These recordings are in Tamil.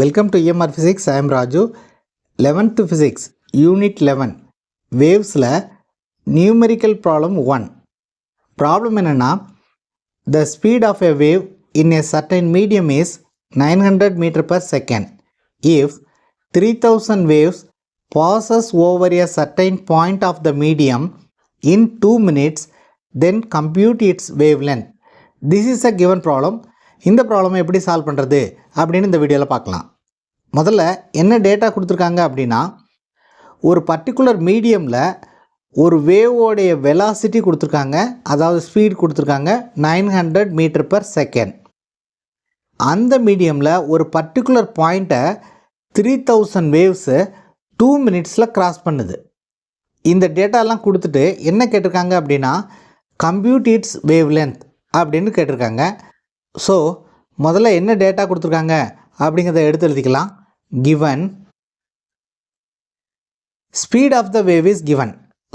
Welcome to EMR Physics. I am Raju. 11th Physics, Unit 11. Waves la numerical problem 1. Problem enna the speed of a wave in a certain medium is 900 meter per second. If 3000 waves passes over a certain point of the medium in 2 minutes, then compute its wavelength. This is a given problem. இந்த ப்ராப்ளமை எப்படி சால்வ் பண்ணுறது அப்படின்னு இந்த வீடியோவில் பார்க்கலாம். முதல்ல என்ன டேட்டா கொடுத்துருக்காங்க அப்படின்னா, ஒரு பர்டிகுலர் மீடியமில் ஒரு வேவோடைய வெலாசிட்டி கொடுத்துருக்காங்க, அதாவது ஸ்பீட் கொடுத்துருக்காங்க 900 மீட்டர் பர் செகண்ட். அந்த மீடியமில் ஒரு பர்டிகுலர் பாயிண்ட்டை 3000 வேவ்ஸு 2 மினிட்ஸில் கிராஸ் பண்ணுது. இந்த டேட்டாலாம் கொடுத்துட்டு என்ன கேட்டிருக்காங்க அப்படின்னா, கம்ப்யூட் இட்ஸ் வேவ் லென்த் அப்படின்னு கேட்டிருக்காங்க. ஸோ முதல்ல என்ன டேட்டா கொடுத்துருக்காங்க அப்படிங்கிறத எடுத்து எழுதிக்கலாம். given speed of the wave is given.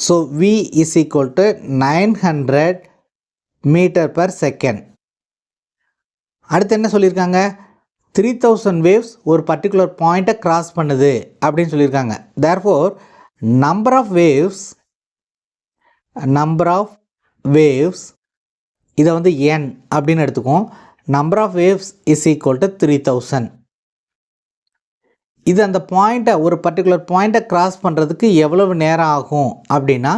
So v is equal to 900 meter per second. அடுத்து என்ன சொல்லியிருக்காங்க, 3000 waves ஒரு பர்டிகுலர் பாயிண்ட்டை கிராஸ் பண்ணுது அப்படின்னு சொல்லியிருக்காங்க. therefore number of waves இதை வந்து n அப்படின்னு எடுத்துக்கும். number of waves is equal to 3000. இது அந்த பாயிண்ட்டை ஒரு பர்டிகுலர் பாயிண்ட்டை கிராஸ் பண்ணுறதுக்கு எவ்வளவு நேரம் ஆகும் அப்படின்னா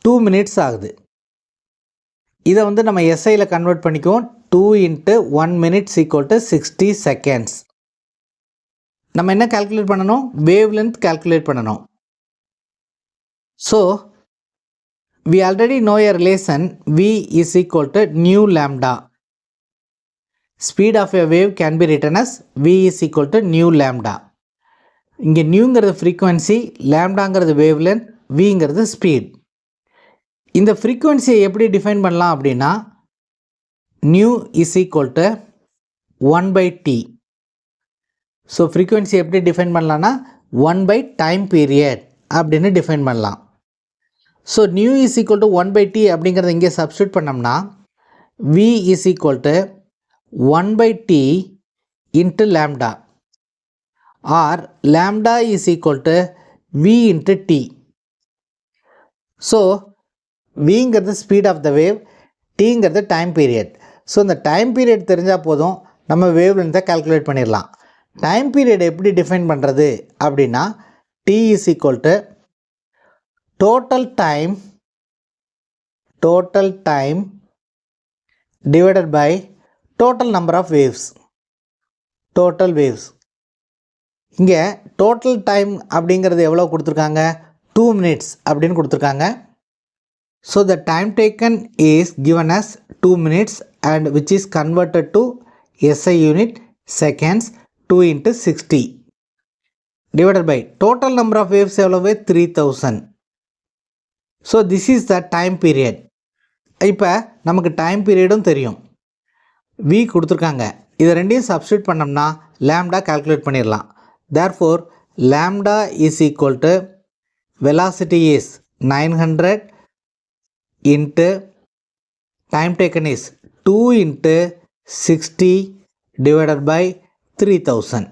2 மினிட்ஸ் ஆகுது. இதை வந்து நம்ம எஸ்ஐயில் கன்வெர்ட் பண்ணிக்குவோம். 2 × 1 minute = 60 seconds. நம்ம என்ன கால்குலேட் பண்ணணும், வேவ் லென்த் கால்குலேட் பண்ணணும். So we already know a relation v is equal to nu lambda. Speed of a wave can be written as v is equal to nu lambda. இங்கே நியூங்கிறது ஃப்ரீக்குவன்சி, லேம்டாங்கிறது வேவ் லென்த், விங்கிறது ஸ்பீட். இந்த ஃப்ரீக்குவன்சியை எப்படி டிஃபைன் பண்ணலாம் அப்படின்னா, new is equal to 1/t. So frequency எப்படி டிஃபைன் பண்ணலான்னா 1/டைம் பீரியட் அப்படின்னு டிஃபைன் பண்ணலாம். So new is equal to 1/t அப்படிங்கிறத இங்கே சப்ஸ்டியூட் பண்ணோம்னா v is equal to 1/t into lambda, or lambda is equal to v into t. So vங்கிறது ஸ்பீட் ஆஃப் த வேவ், tங்கிறது டைம் பீரியட். ஸோ இந்த டைம் பீரியட் தெரிஞ்சால் போதும், நம்ம வேவ் லென்த்தை கால்குலேட் பண்ணிடலாம். டைம் பீரியட் எப்படி டிஃபைன் பண்ணுறது அப்படின்னா, t is equal to total time divided by total number of waves. total waves. இங்கே டோட்டல் டைம் அப்படிங்கிறது எவ்வளோ கொடுத்துருக்காங்க, 2 minutes அப்படின்னு கொடுத்துருக்காங்க. So the time taken is given as 2 minutes and which is converted to SI unit seconds. 2 × 60 divided by total number of waves எவ்வளவு 3000. So this is the time period. இப்போ நமக்கு டைம் பீரியடும் தெரியும், v கொடுத்துருக்காங்க. இதை ரெண்டையும் சப்ஸ்டியூட் பண்ணோம்னா லேம்டா கால்குலேட் பண்ணிடலாம். therefore lambda is equal to velocity is 900 into time taken is 2 × 60 divided by 3000.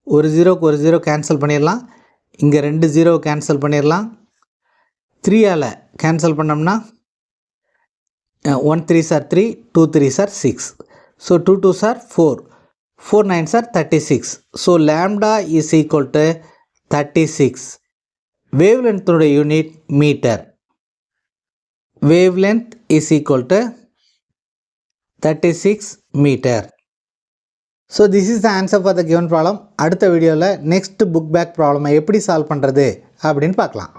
ஒரு ஜீரோக்கு ஒரு ஜீரோ கேன்சல் பண்ணிடலாம், இங்கே 2 ஜீரோ கேன்சல் பண்ணிடலாம். 3ஆல் கேன்சல் பண்ணோம்னா 1 3s are 3, 2 3s are 6. So 2 2s are 4, 4 9s are 36. So lambda is equal to 36. Wavelength unit meter. Wavelength is equal to 36 meter. So this is the answer for the given problem. அடுத்த வீடியோவில் next book back problem எப்படி சால்வ் பண்ணுறது அப்படின்னு பார்க்கலாம்.